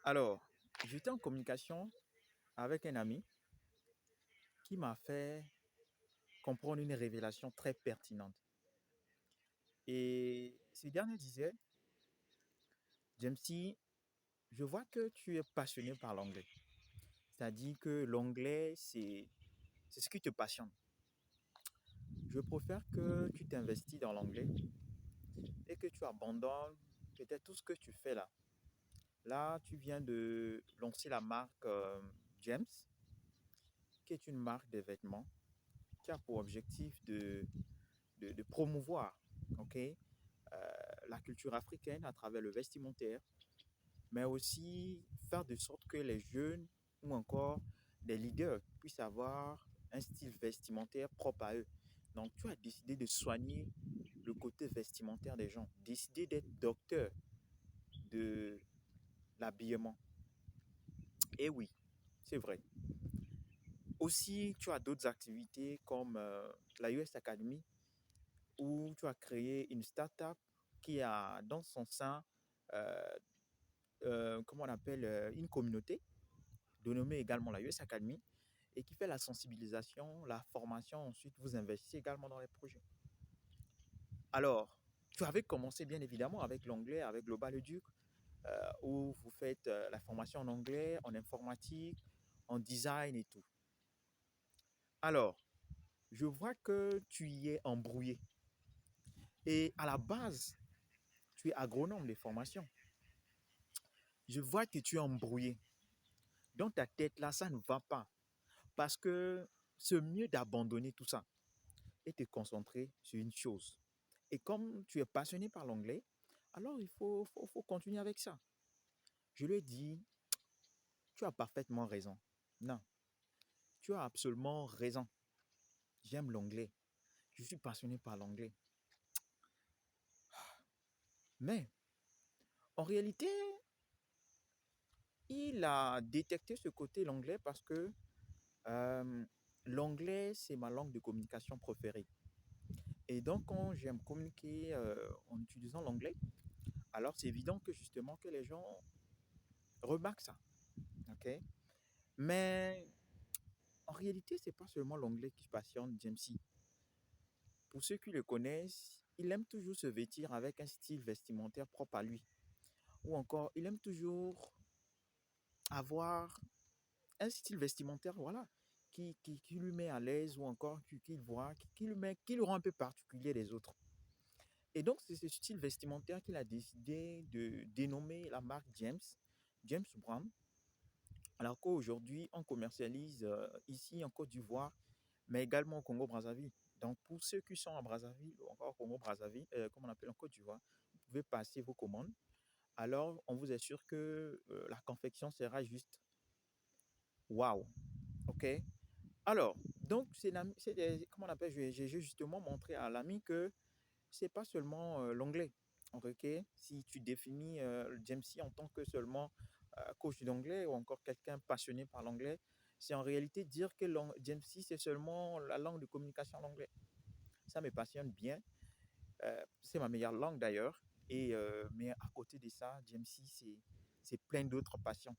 Alors, j'étais en communication avec un ami qui m'a fait comprendre une révélation très pertinente. Et ce dernier disait, Jamesy, je vois que tu es passionné par l'anglais. C'est-à-dire que l'anglais, c'est ce qui te passionne. Je préfère que tu t'investis dans l'anglais et que tu abandonnes peut-être tout ce que tu fais là. Là, tu viens de lancer la marque James, qui est une marque de vêtements qui a pour objectif de promouvoir, ok, la culture africaine à travers le vestimentaire, mais aussi faire de sorte que les jeunes ou encore des leaders puissent avoir un style vestimentaire propre à eux. Donc, tu as décidé de soigner le côté vestimentaire des gens, décidé d'être docteur de l'habillement. Et oui, c'est vrai. Aussi, tu as d'autres activités comme la US Academy, où tu as créé une start-up qui a dans son sein, euh, comment on appelle, une communauté, dénommée également la US Academy, et qui fait la sensibilisation, la formation. Ensuite, vous investissez également dans les projets. Alors, tu avais commencé bien évidemment avec l'anglais, avec Global Educ, où vous faites la formation en anglais, en informatique, en design et tout. Alors, je vois que tu y es embrouillé. Et à la base, tu es agronome des formations. Je vois que tu es embrouillé. Dans ta tête, là, ça ne va pas. Parce que c'est mieux d'abandonner tout ça et te concentrer sur une chose. Et comme tu es passionné par l'anglais, alors il faut continuer avec ça. Je lui ai dit, tu as parfaitement raison. Non, tu as absolument raison. J'aime l'anglais. Je suis passionné par l'anglais. Mais en réalité, il a détecté ce côté l'anglais parce que euh, l'anglais, c'est ma langue de communication préférée. Et donc, quand j'aime communiquer en utilisant l'anglais, alors c'est évident que justement que les gens remarquent ça. Ok. Mais en réalité, c'est pas seulement l'anglais qui passionne Jamesy. Pour ceux qui le connaissent, il aime toujours se vêtir avec un style vestimentaire propre à lui. Ou encore, il aime toujours avoir un style vestimentaire, voilà, qui lui met à l'aise ou encore qui voit, qui le rend un peu particulier des autres. Et donc, c'est ce style vestimentaire qu'il a décidé de dénommer la marque James, James Brown. Alors qu'aujourd'hui, on commercialise ici en Côte d'Ivoire, mais également au Congo-Brazzaville. Donc, pour ceux qui sont à Brazzaville ou encore au Congo-Brazzaville, comme on appelle en Côte d'Ivoire, vous pouvez passer vos commandes. Alors, on vous assure que la confection sera juste waouh. OK? Alors, donc, comment on appelle, j'ai justement montré à l'ami que c'est pas seulement l'anglais. OK? Si tu définis James C en tant que seulement coach d'anglais ou encore quelqu'un passionné par l'anglais, c'est en réalité dire que James C, c'est seulement la langue de communication en anglais. Ça me passionne bien. C'est ma meilleure langue d'ailleurs. Mais à côté de ça, James C, c'est plein d'autres passions.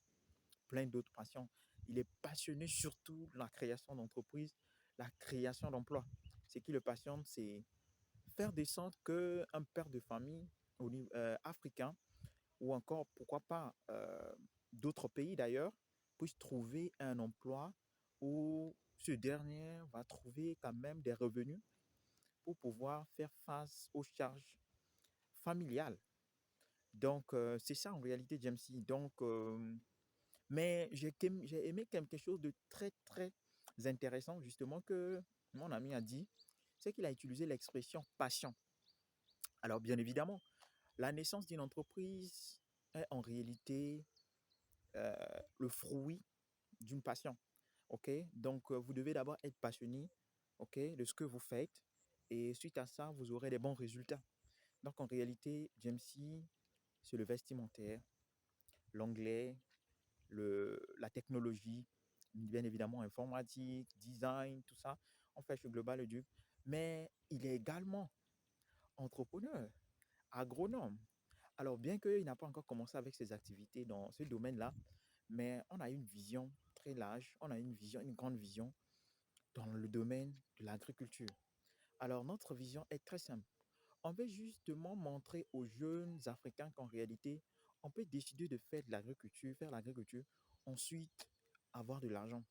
Plein d'autres passions. Il est passionné surtout de la création d'entreprises, la création d'emplois. Ce qui le passionne, c'est faire descendre qu'un père de famille africain ou encore, pourquoi pas, d'autres pays d'ailleurs, puisse trouver un emploi où ce dernier va trouver quand même des revenus pour pouvoir faire face aux charges familiales. Donc, c'est ça en réalité, James. Donc, mais j'ai aimé quelque chose de très, très intéressant, justement, que mon ami a dit, c'est qu'il a utilisé l'expression passion. Alors, bien évidemment, la naissance d'une entreprise est en réalité euh, le fruit d'une passion. OK? Donc, vous devez d'abord être passionné, OK, de ce que vous faites. Et suite à ça, vous aurez des bons résultats. Donc, en réalité, James C, c'est le vestimentaire, l'anglais, la technologie, bien évidemment informatique, design, tout ça. On fait chez Global Edu. Mais il est également entrepreneur, agronome, Alors, bien qu'il n'a pas encore commencé avec ses activités dans ce domaine-là, mais on a une vision très large, on a une vision, une grande vision dans le domaine de l'agriculture. Alors, notre vision est très simple. On veut justement montrer aux jeunes Africains qu'en réalité, on peut décider de faire l'agriculture, ensuite avoir de l'argent.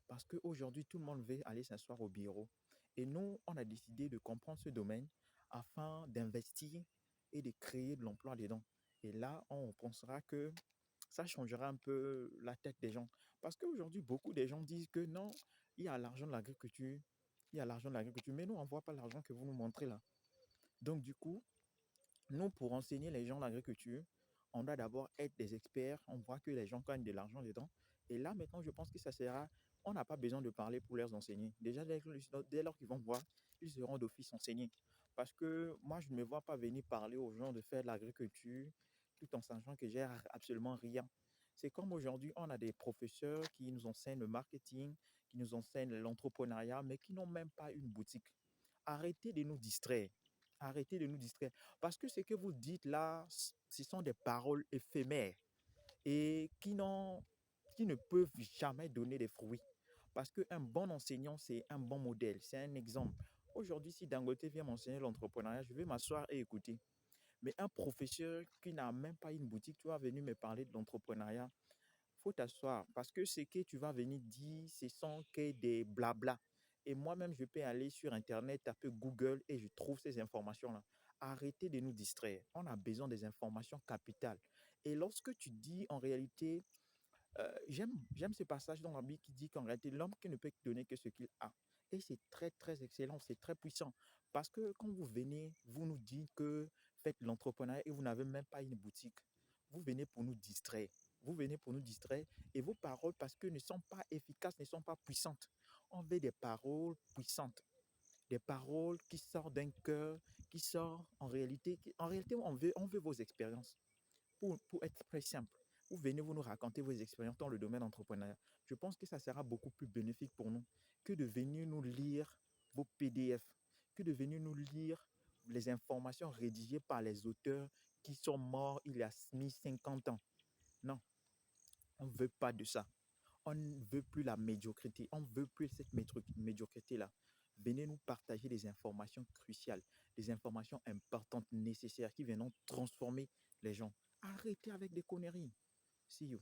Parce qu'aujourd'hui, tout le monde veut aller s'asseoir au bureau. Et nous, on a décidé de comprendre ce domaine afin d'investir et de créer de l'emploi dedans. Et là, on pensera que ça changera un peu la tête des gens. Parce qu'aujourd'hui, beaucoup de gens disent que non, il y a l'argent de l'agriculture, il y a l'argent de l'agriculture, mais nous, on ne voit pas l'argent que vous nous montrez là. Donc, du coup, nous, pour enseigner les gens l'agriculture, on doit d'abord être des experts. On voit que les gens gagnent de l'argent dedans. Et là, maintenant, je pense que ça sera. On n'a pas besoin de parler pour leur enseigner. Déjà, dès lors qu'ils vont voir, ils seront d'office enseignés. Parce que moi, je ne me vois pas venir parler aux gens de faire de l'agriculture tout en sachant que j'ai absolument rien. C'est comme aujourd'hui, on a des professeurs qui nous enseignent le marketing, qui nous enseignent l'entrepreneuriat, mais qui n'ont même pas une boutique. Arrêtez de nous distraire. Arrêtez de nous distraire. Parce que ce que vous dites là, ce sont des paroles éphémères et qui ne peuvent jamais donner des fruits. Parce qu'un bon enseignant, c'est un bon modèle, c'est un exemple. Aujourd'hui, si Dangote vient m'enseigner l'entrepreneuriat, je vais m'asseoir et écouter. Mais un professeur qui n'a même pas une boutique, tu vas venir me parler de l'entrepreneuriat, faut t'asseoir parce que ce que tu vas venir dire, ce sont que des blabla. Et moi-même, je peux aller sur Internet, taper Google et je trouve ces informations-là. Arrêtez de nous distraire. On a besoin des informations capitales. Et lorsque tu dis en réalité, j'aime ce passage dans la Bible qui dit qu'en réalité, l'homme qui ne peut donner que ce qu'il a. Et c'est très, très excellent, c'est très puissant. Parce que quand vous venez, vous nous dites que faites l'entrepreneuriat et vous n'avez même pas une boutique. Vous venez pour nous distraire. Vous venez pour nous distraire et vos paroles, parce que ne sont pas efficaces, ne sont pas puissantes. On veut des paroles puissantes, des paroles qui sortent d'un cœur, qui sortent en réalité, on veut vos expériences pour être très simple, vous venez vous nous raconter vos expériences dans le domaine entrepreneurial. Je pense que ça sera beaucoup plus bénéfique pour nous que de venir nous lire vos PDF, que de venir nous lire les informations rédigées par les auteurs qui sont morts il y a 50 ans. Non, on ne veut pas de ça. On ne veut plus la médiocrité. On ne veut plus cette médiocrité-là. Venez nous partager des informations cruciales, des informations importantes, nécessaires, qui viendront transformer les gens. Arrêtez avec des conneries. See you.